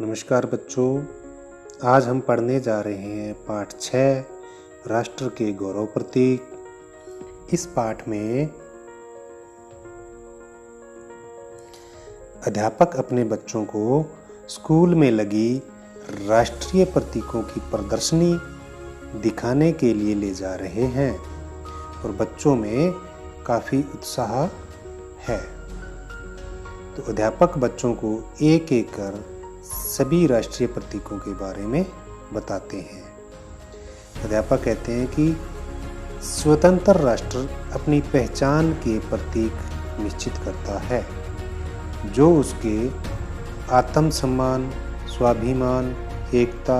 नमस्कार बच्चों, आज हम पढ़ने जा रहे हैं पाठ 6 राष्ट्र के गौरव प्रतीक। इस पाठ में अध्यापक अपने बच्चों को स्कूल में लगी राष्ट्रीय प्रतीकों की प्रदर्शनी दिखाने के लिए ले जा रहे हैं और बच्चों में काफ़ी उत्साह है। तो अध्यापक बच्चों को एक एक कर सभी राष्ट्रीय प्रतीकों के बारे में बताते हैं। अध्यापक कहते हैं कि स्वतंत्र राष्ट्र अपनी पहचान के प्रतीक निश्चित करता है, जो उसके आत्मसम्मान, स्वाभिमान, एकता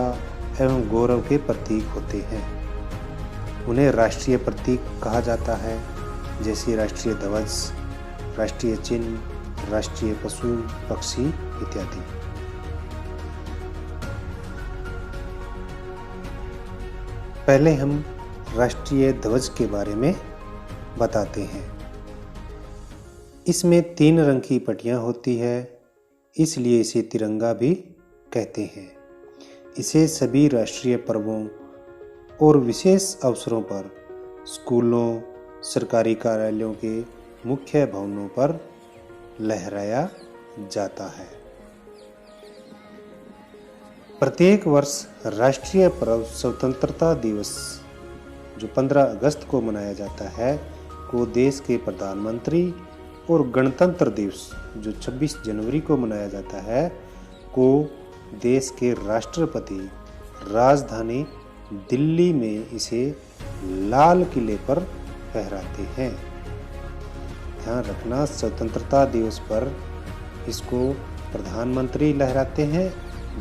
एवं गौरव के प्रतीक होते हैं। उन्हें राष्ट्रीय प्रतीक कहा जाता है, जैसे राष्ट्रीय ध्वज, राष्ट्रीय चिन्ह, राष्ट्रीय पशु पक्षी इत्यादि। पहले हम राष्ट्रीय ध्वज के बारे में बताते हैं। इसमें 3 रंग की पट्टियां होती है, इसलिए इसे तिरंगा भी कहते हैं। इसे सभी राष्ट्रीय पर्वों और विशेष अवसरों पर स्कूलों, सरकारी कार्यालयों के मुख्य भवनों पर लहराया जाता है। प्रत्येक वर्ष राष्ट्रीय पर्व स्वतंत्रता दिवस, जो 15 अगस्त को मनाया जाता है, को देश के प्रधानमंत्री और गणतंत्र दिवस, जो 26 जनवरी को मनाया जाता है, को देश के राष्ट्रपति राजधानी दिल्ली में इसे लाल किले पर फहराते हैं। ध्यान रखना, स्वतंत्रता दिवस पर इसको प्रधानमंत्री लहराते हैं,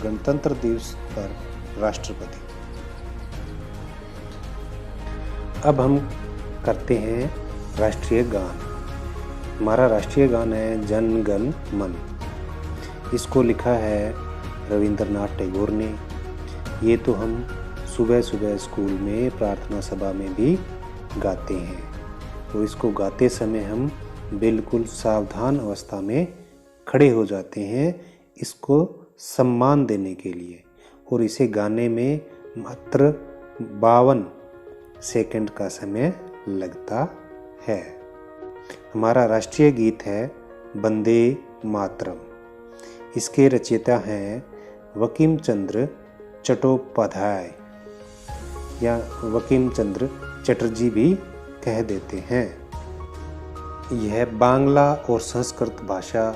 गणतंत्र दिवस पर राष्ट्रपति। अब हम करते हैं राष्ट्रीय गान। हमारा राष्ट्रीय गान है जन गण मन। इसको लिखा है रविंद्रनाथ टैगोर ने। ये तो हम सुबह सुबह स्कूल में प्रार्थना सभा में भी गाते हैं। तो इसको गाते समय हम बिल्कुल सावधान अवस्था में खड़े हो जाते हैं, इसको सम्मान देने के लिए, और इसे गाने में मात्र 52 सेकंड का समय लगता है। हमारा राष्ट्रीय गीत है वंदे मातरम। इसके रचयिता हैं बंकिम चंद्र चट्टोपाध्याय, या बंकिम चंद्र चटर्जी भी कह देते हैं। यह बांग्ला और संस्कृत भाषा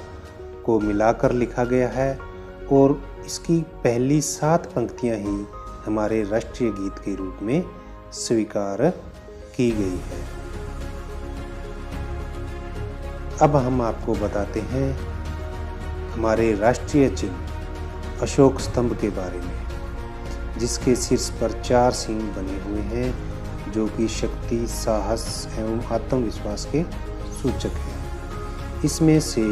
को मिलाकर लिखा गया है और इसकी पहली 7 पंक्तियां ही हमारे राष्ट्रीय गीत के रूप में स्वीकार की गई है। अब हम आपको बताते हैं हमारे राष्ट्रीय चिन्ह अशोक स्तंभ के बारे में, जिसके शीर्ष पर 4 सिंह बने हुए हैं, जो कि शक्ति, साहस एवं आत्मविश्वास के सूचक हैं। इसमें से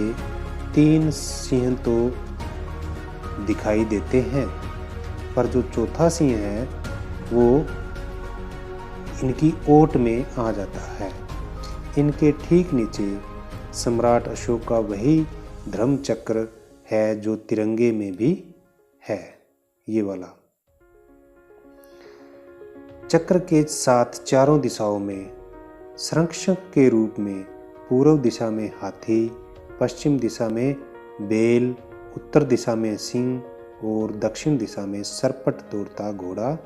3 सिंह तो दिखाई देते हैं, पर जो चौथा सिंह है वो इनकी ओट में आ जाता है। इनके ठीक नीचे सम्राट अशोक का वही धर्म चक्र है जो तिरंगे में भी है, ये वाला। चक्र के साथ चारों दिशाओं में संरक्षक के रूप में पूर्व दिशा में हाथी, पश्चिम दिशा में बैल, उत्तर दिशा में सिंह और दक्षिण दिशा में सरपट दौड़ता घोड़ा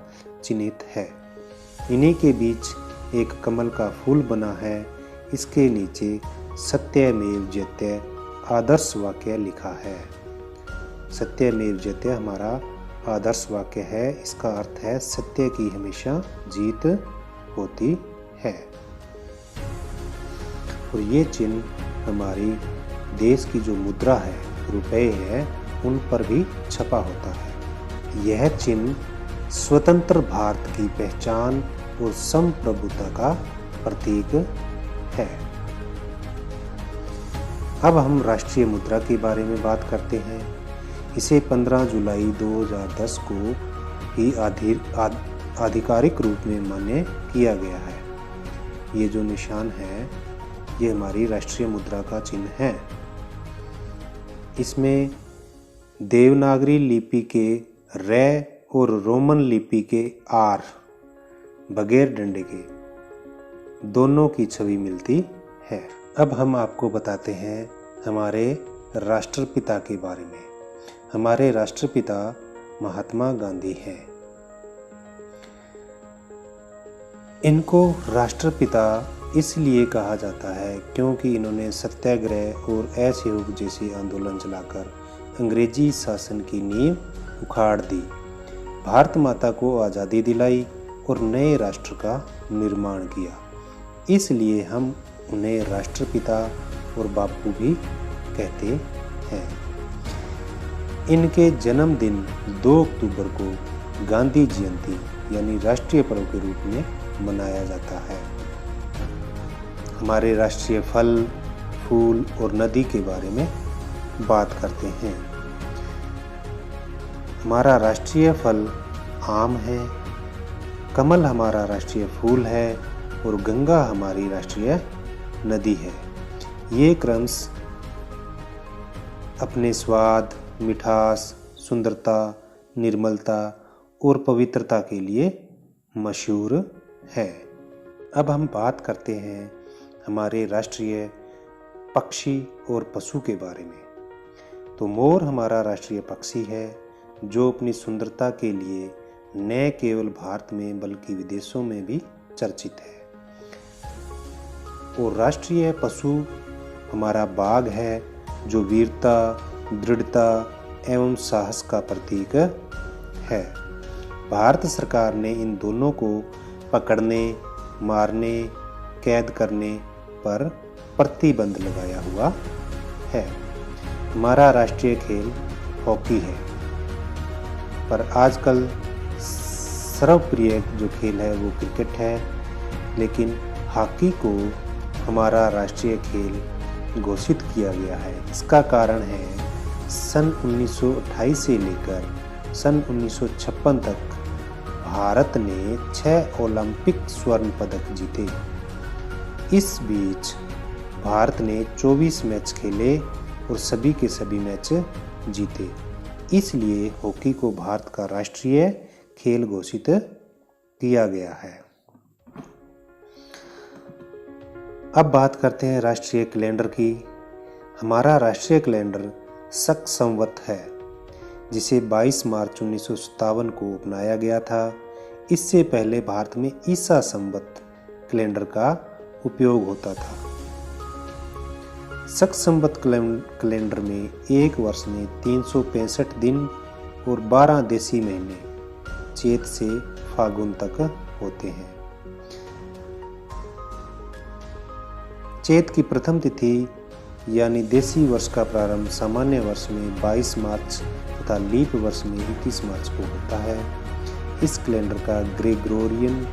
चिन्हित है। इन्हीं के बीच एक कमल का फूल बना है। इसके नीचे सत्यमेव जयते आदर्श वाक्य लिखा है। सत्यमेव जयते हमारा आदर्श वाक्य है। इसका अर्थ है सत्य की हमेशा जीत होती है। और ये चिन्ह हमारी देश की जो मुद्रा है, रुपए है, उन पर भी छपा होता है। यह चिन्ह स्वतंत्र भारत की पहचान और संप्रभुता का प्रतीक है। अब हम राष्ट्रीय मुद्रा के बारे में बात करते हैं। इसे 15 जुलाई 2010 को ही आधिकारिक रूप में मान्य किया गया है। ये जो निशान है, ये हमारी राष्ट्रीय मुद्रा का चिन्ह है। इसमें देवनागरी लिपि के रे और रोमन लिपि के आर बगैर डंडे के दोनों की छवि मिलती है। अब हम आपको बताते हैं हमारे राष्ट्रपिता के बारे में। हमारे राष्ट्रपिता महात्मा गांधी हैं। इनको राष्ट्रपिता इसलिए कहा जाता है क्योंकि इन्होंने सत्याग्रह और असहयोग जैसे आंदोलन चलाकर अंग्रेजी शासन की नींव उखाड़ दी, भारत माता को आज़ादी दिलाई और नए राष्ट्र का निर्माण किया। इसलिए हम उन्हें राष्ट्रपिता और बापू भी कहते हैं। इनके जन्मदिन 2 अक्टूबर को गांधी जयंती यानी राष्ट्रीय पर्व के रूप में मनाया जाता है। हमारे राष्ट्रीय फल, फूल और नदी के बारे में बात करते हैं। हमारा राष्ट्रीय फल आम है, कमल हमारा राष्ट्रीय फूल है और गंगा हमारी राष्ट्रीय नदी है। ये क्रमश अपने स्वाद, मिठास, सुंदरता, निर्मलता और पवित्रता के लिए मशहूर है। अब हम बात करते हैं हमारे राष्ट्रीय पक्षी और पशु के बारे में। तो मोर हमारा राष्ट्रीय पक्षी है जो अपनी सुंदरता के लिए न केवल भारत में बल्कि विदेशों में भी चर्चित है। और राष्ट्रीय पशु हमारा बाघ है जो वीरता, दृढ़ता एवं साहस का प्रतीक है। भारत सरकार ने इन दोनों को पकड़ने, मारने, कैद करने पर प्रतिबंध लगाया हुआ है। हमारा राष्ट्रीय खेल हॉकी है, पर आजकल सर्वप्रिय जो खेल है वो क्रिकेट है, लेकिन हॉकी को हमारा राष्ट्रीय खेल घोषित किया गया है। इसका कारण है सन 1928 से लेकर सन 1956 तक भारत ने 6 ओलंपिक स्वर्ण पदक जीते। इस बीच भारत ने 24 मैच खेले और सभी के सभी मैच जीते। इसलिए हॉकी को भारत का राष्ट्रीय खेल घोषित किया गया है। अब बात करते हैं राष्ट्रीय कैलेंडर की। हमारा राष्ट्रीय कैलेंडर शक संवत है, जिसे 22 मार्च 1957 को अपनाया गया था। इससे पहले भारत में ईसा संवत कैलेंडर का उपयोग होता था। शक संवत कैलेंडर में एक वर्ष में 365 दिन और 12 देसी महीने चैत से फागुन तक होते हैं। चैत की प्रथम तिथि यानी देसी वर्ष का प्रारंभ सामान्य वर्ष में 22 मार्च तथा लीप वर्ष में 21 मार्च को होता है। इस कैलेंडर का ग्रेगोरियन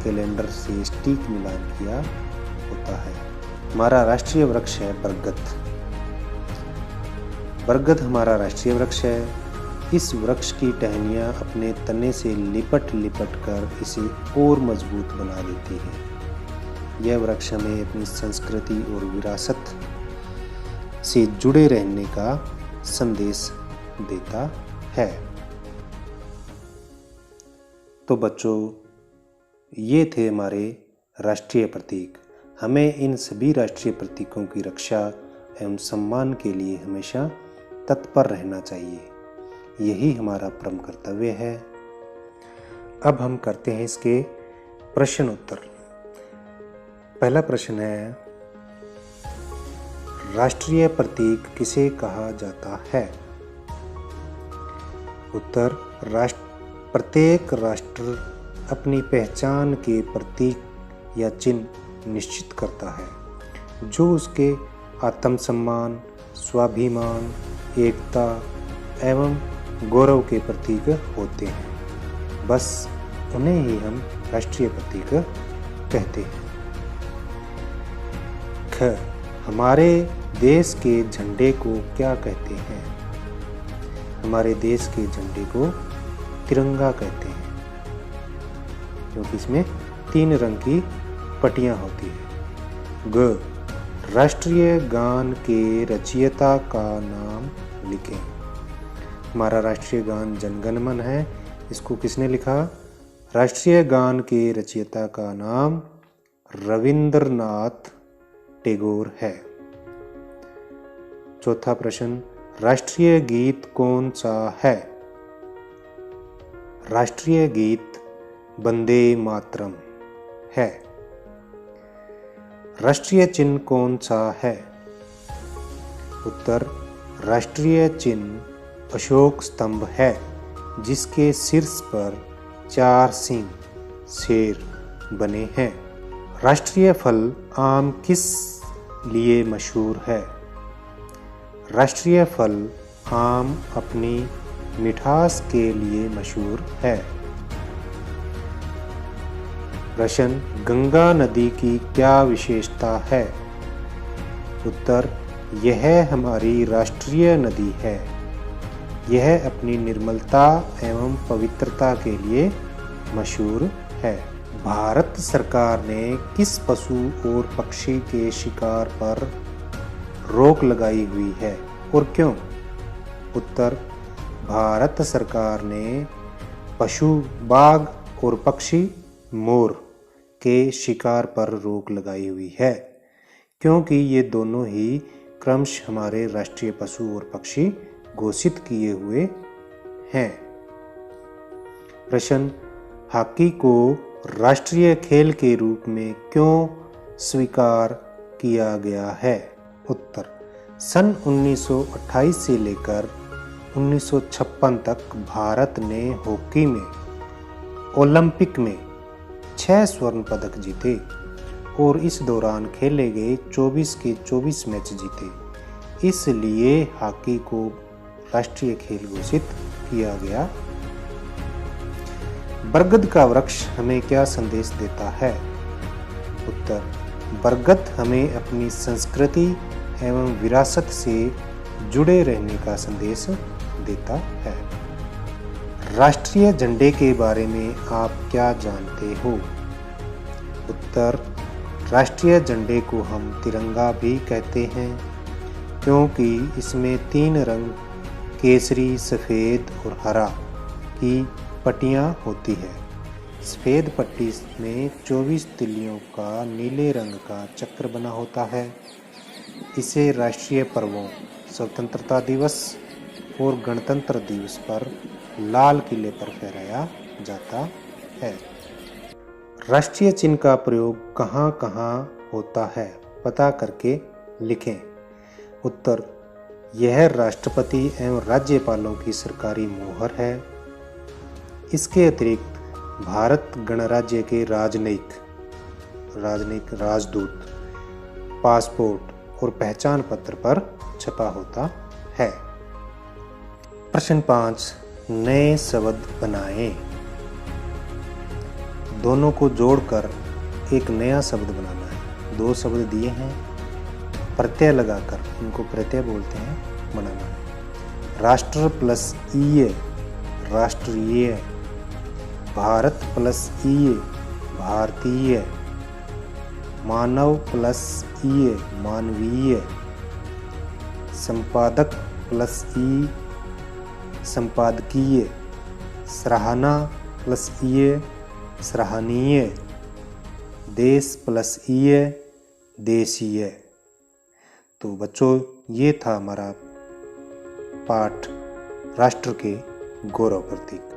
कैलेंडर से सटीक मिलान किया होता है। हमारा राष्ट्रीय वृक्ष है बरगद। बरगद हमारा राष्ट्रीय वृक्ष है। इस वृक्ष की टहनियाँ अपने तने से लिपट लिपट कर इसे और मजबूत बना देती है। यह वृक्ष हमें अपनी संस्कृति और विरासत से जुड़े रहने का संदेश देता है। तो बच्चों, ये थे हमारे राष्ट्रीय प्रतीक। हमें इन सभी राष्ट्रीय प्रतीकों की रक्षा एवं सम्मान के लिए हमेशा तत्पर रहना चाहिए। यही हमारा परम कर्तव्य है। अब हम करते हैं इसके प्रश्न उत्तर। पहला प्रश्न है, राष्ट्रीय प्रतीक किसे कहा जाता है? उत्तर, प्रत्येक राष्ट्र अपनी पहचान के प्रतीक या चिन्ह निश्चित करता है जो उसके आत्मसम्मान, स्वाभिमान, एकता एवं गौरव के प्रतीक होते हैं। बस उन्हें ही हम राष्ट्रीय प्रतीक कहते हैं। ख, हमारे देश के झंडे को क्या कहते हैं? हमारे देश के झंडे को तिरंगा कहते हैं, क्योंकि इसमें 3 रंग की पट्टियां होती है। ग, राष्ट्रीय गान के रचयिता का नाम लिखें। हमारा राष्ट्रीय गान जन गण मन है। इसको किसने लिखा? राष्ट्रीय गान के रचयिता का नाम रविंद्रनाथ टैगोर है। चौथा प्रश्न, राष्ट्रीय गीत कौन सा है? राष्ट्रीय गीत वंदे मातरम है। राष्ट्रीय चिन्ह कौन सा है? उत्तर, राष्ट्रीय चिन्ह अशोक स्तंभ है, जिसके शीर्ष पर 4 सिंह शेर बने हैं। राष्ट्रीय फल आम किस लिए मशहूर है? राष्ट्रीय फल आम अपनी मिठास के लिए मशहूर है। प्रश्न, गंगा नदी की क्या विशेषता है? उत्तर, यह हमारी राष्ट्रीय नदी है। यह अपनी निर्मलता एवं पवित्रता के लिए मशहूर है। भारत सरकार ने किस पशु और पक्षी के शिकार पर रोक लगाई हुई है और क्यों? उत्तर, भारत सरकार ने पशु बाघ और पक्षी मोर के शिकार पर रोक लगाई हुई है, क्योंकि ये दोनों ही क्रमशः हमारे राष्ट्रीय पशु और पक्षी घोषित किए हुए हैं। प्रश्न, हॉकी को राष्ट्रीय खेल के रूप में क्यों स्वीकार किया गया है? उत्तर, सन 1928 से लेकर 1956 तक भारत ने हॉकी में ओलंपिक में 6 स्वर्ण पदक जीते और इस दौरान खेले गए 24 के 24 मैच जीते। इसलिए हॉकी को राष्ट्रीय खेल घोषित किया गया। बरगद का वृक्ष हमें क्या संदेश देता है? उत्तर, बरगद हमें अपनी संस्कृति एवं विरासत से जुड़े रहने का संदेश देता है। राष्ट्रीय झंडे के बारे में आप क्या जानते हो? उत्तर, राष्ट्रीय झंडे को हम तिरंगा भी कहते हैं, क्योंकि इसमें 3 रंग केसरी, सफ़ेद और हरा की पट्टियाँ होती है। सफ़ेद पट्टी में 24 तिलियों का नीले रंग का चक्र बना होता है। इसे राष्ट्रीय पर्वों स्वतंत्रता दिवस और गणतंत्र दिवस पर लाल किले पर फहराया जाता है। राष्ट्रीय चिन्ह का प्रयोग कहाँ कहाँ होता है, पता करके लिखें। उत्तर, यह राष्ट्रपति एवं राज्यपालों की सरकारी मोहर है। इसके अतिरिक्त भारत गणराज्य के राजनयिक राजदूत, पासपोर्ट और पहचान पत्र पर छपा होता है। प्रश्न 5, नए शब्द बनाएं। दोनों को जोड़कर एक नया शब्द बनाना है। 2 शब्द दिए हैं, प्रत्यय लगाकर, इनको प्रत्यय बोलते हैं, बनाना है। राष्ट्र प्लस ईय राष्ट्रीय, भारत प्लस ईय भारतीय, मानव प्लस ईय मानवीय, संपादक प्लस ई संपादकीय, सराहना प्लस ईय सराहनीय, देश प्लस ईय देशीय। तो बच्चों, ये था हमारा पाठ राष्ट्र के गौरव प्रतीक।